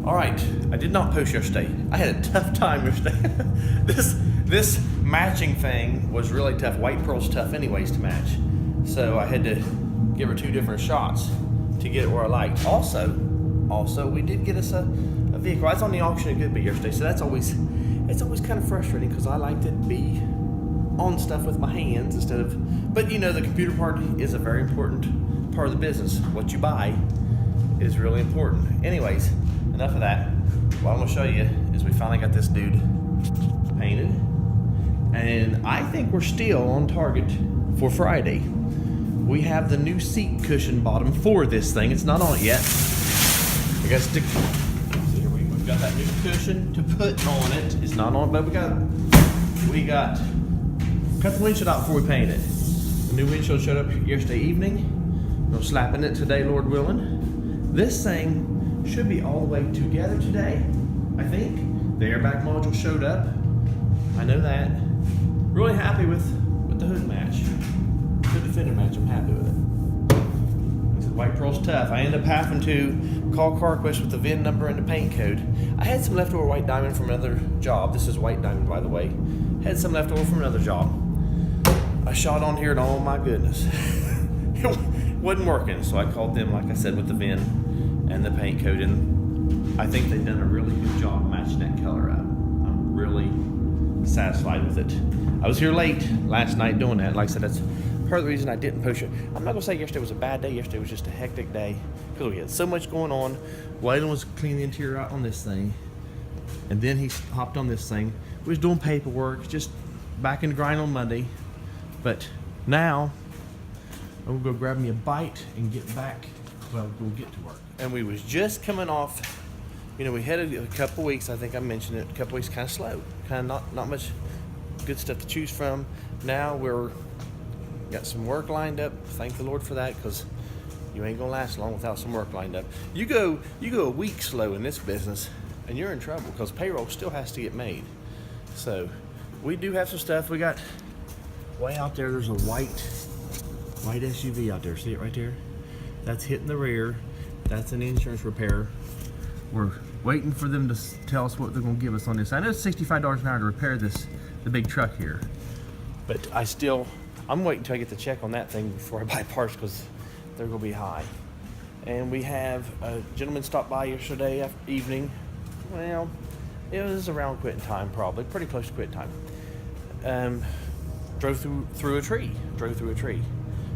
All right, I did not post yesterday. I had a tough time yesterday. This matching thing was really tough. White pearl's tough anyways to match. So I had to give her 2 different shots to get it where I liked. Also, we did get us a vehicle. I was on the auction a good bit yesterday, so it's always kind of frustrating because I like to be on stuff with my hands instead of, but you know, the computer part is a very important part of the business. What you buy is really important. Anyways, enough of that. What I'm gonna show you is we finally got this dude painted, and I think we're still on target for Friday. We have the new seat cushion bottom for this thing. It's not on it yet. We got stick. See here, we've got that new cushion to put on it. It's not on, but we got cut the windshield out before we paint it. The new windshield showed up yesterday evening. We're slapping it today, Lord willing. This thing should be all the way together today, I think. The airbag module showed up. I know that. Really happy with the hood match. The fender match, I'm happy with it. He said White Pearl's tough. I ended up having to call CarQuest with the VIN number and the paint code. I had some leftover white diamond from another job. This is white diamond, by the way. Had some leftover from another job. I shot on here and oh my goodness. It wasn't working, so I called them, like I said, with the VIN and the paint code, and I think they've done a really good job matching that color up. I'm really satisfied with it. I was here late last night doing that. Like I said, that's part of the reason I didn't post it. I'm not gonna say yesterday was a bad day. Yesterday was just a hectic day because we had so much going on. Waylon was cleaning the interior out on this thing, and then he hopped on this thing. We was doing paperwork, just back in the grind on Monday. But now I'm gonna go grab me a bite and get back. Well, we'll get to work. And we was just coming off. You know, we had a couple weeks. I think I mentioned it. A couple weeks kind of slow, kind of not much good stuff to choose from. Now we're got some work lined up. Thank the Lord for that, because you ain't gonna last long without some work lined up. You go a week slow in this business, and you're in trouble because payroll still has to get made. So we do have some stuff. We got way out there. There's a white SUV out there. See it right there? That's hitting the rear. That's an insurance repair. We're waiting for them to tell us what they're gonna give us on this. I know it's $65 an hour to repair the big truck here, but I'm waiting until I get the check on that thing before I buy parts, because they're gonna be high. And we have a gentleman stopped by yesterday evening. Well, it was around quitting time, probably pretty close to quitting time. Drove through a tree.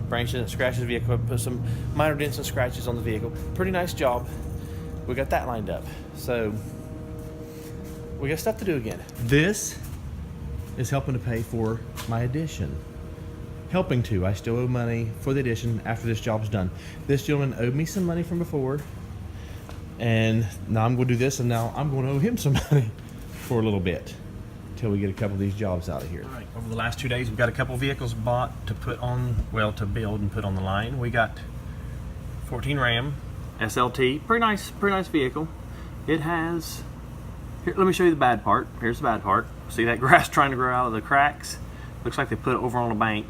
Branched in and scratched the vehicle. Put some minor dents and scratches on the vehicle. Pretty nice job. We got that lined up. So we got stuff to do again. This is helping to pay for my addition. I still owe money for the addition after this job's done. This gentleman owed me some money from before, and now I'm going to do this, and now I'm going to owe him some money for a little bit until we get a couple of these jobs out of here. All right, over the last 2 days, we've got a couple of vehicles bought to to build and put on the line. We got 14 Ram SLT, pretty nice vehicle. It has, here, let me show you the bad part. Here's the bad part. See that grass trying to grow out of the cracks? Looks like they put it over on a bank.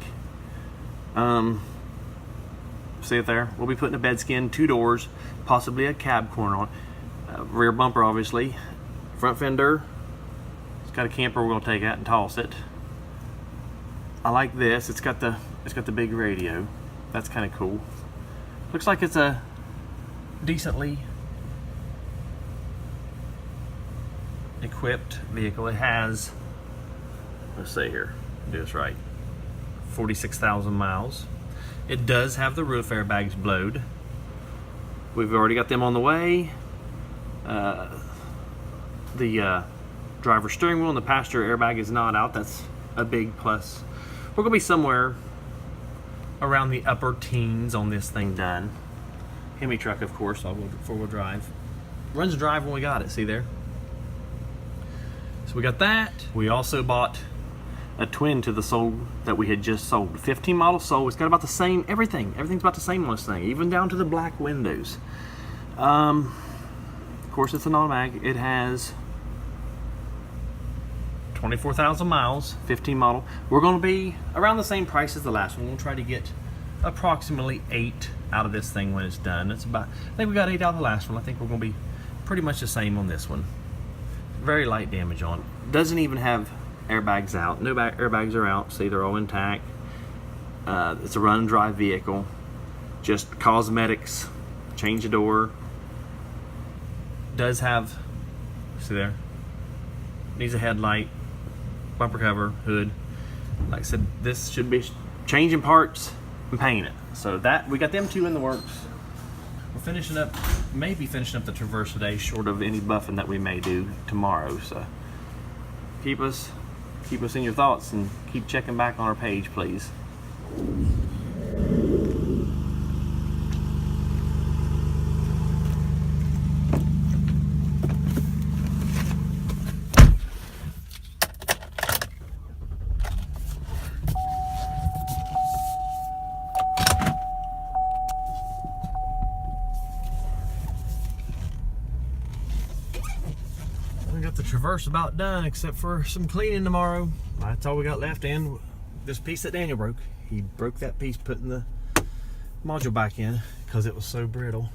See it there? We'll be putting a bed skin, 2 doors, possibly a cab corner on it. Rear bumper, obviously. Front fender. It's got a camper we're gonna take out and toss it. I like this. It's got the big radio. That's kind of cool. Looks like it's a decently equipped vehicle. It has, let's see here, do this right, 46,000 miles. It does have the roof airbags blowed. We've already got them on the way. The driver's steering wheel and the passenger airbag is not out. That's a big plus. We're gonna be somewhere around the upper teens on this thing done. Hemi truck, of course, all four-wheel drive. Runs drive when we got it, see there? So we got that. We also bought a twin to the Soul that we had just sold. 15 model Soul. It's got about the same everything. Everything's about the same on this thing, even down to the black windows. Of course, it's an automatic. It has 24,000 miles, 15 model. We're going to be around the same price as the last one. We'll try to get approximately 8 out of this thing when it's done. It's about, I think we got 8 out of the last one. I think we're going to be pretty much the same on this one. Very light damage on it. Doesn't even have airbags out. No airbags are out. See, they're all intact. It's a run and drive vehicle. Just cosmetics. Change the door. Does have, see there, needs a headlight, bumper cover, hood. Like I said, this should be changing parts and painting it. So that, we got them two in the works. We're finishing up, maybe finishing up the Traverse today, short of any buffing that we may do tomorrow. So keep us in your thoughts and keep checking back on our page, please. We got the Traverse about done, except for some cleaning tomorrow. That's all we got left. And this piece that Daniel broke, he broke that piece putting the module back in because it was so brittle.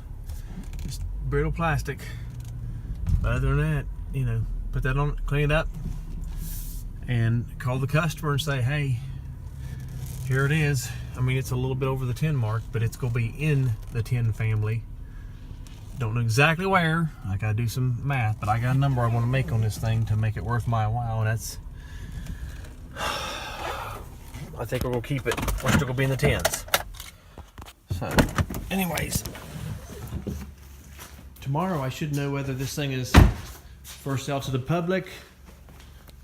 Just brittle plastic. But other than that, you know, put that on, clean it up, and call the customer and say, hey, here it is. I mean, it's a little bit over the 10 mark, but it's gonna be in the 10 family. Don't know exactly where. I gotta do some math, but I got a number I want to make on this thing to make it worth my while, and that's, I think we're gonna keep it. We're still gonna be in the 10s. So, anyways, tomorrow I should know whether this thing is for sale to the public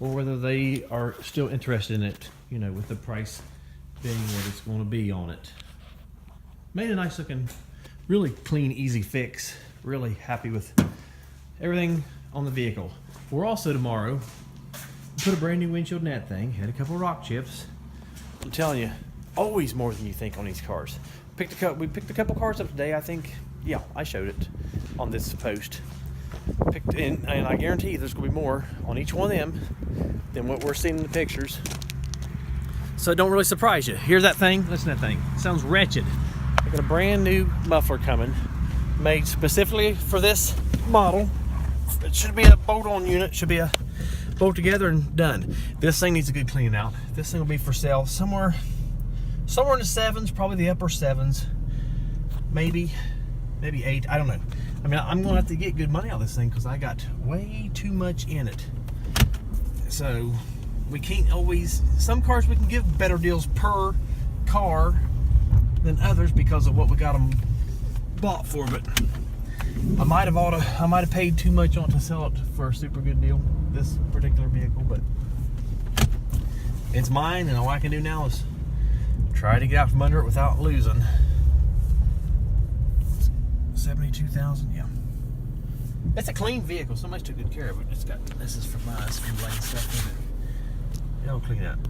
or whether they are still interested in it, you know, with the price being what it's going to be on it. Made a nice looking, really clean, easy fix. Really happy with everything on the vehicle. We're also tomorrow put a brand new windshield in that thing. Had a couple of rock chips. I'm telling you, always more than you think on these cars. We picked a couple cars up today. I think, yeah, I showed it on this post. Picked in, and I guarantee you there's gonna be more on each one of them than what we're seeing in the pictures. So don't really surprise you. Hear that thing? Listen to that thing. It sounds wretched. I got a brand new muffler coming, made specifically for this model. It should be a bolt-on unit. Should be a bolt together and done. This thing needs a good clean out. This thing will be for sale somewhere in the 7s, probably the upper 7s, maybe 8. I don't know. I mean, I'm gonna have to get good money out of this thing because I got way too much in it. So we can't always. Some cars we can give better deals per car than others because of what we got them bought for, but I might have paid too much on it to sell it for a super good deal, this particular vehicle, but it's mine, and all I can do now is try to get out from under it without losing. 72,000, yeah. It's a clean vehicle. Somebody's took good care of it. It's got, this is for mine, some laying stuff in it. It'll clean up.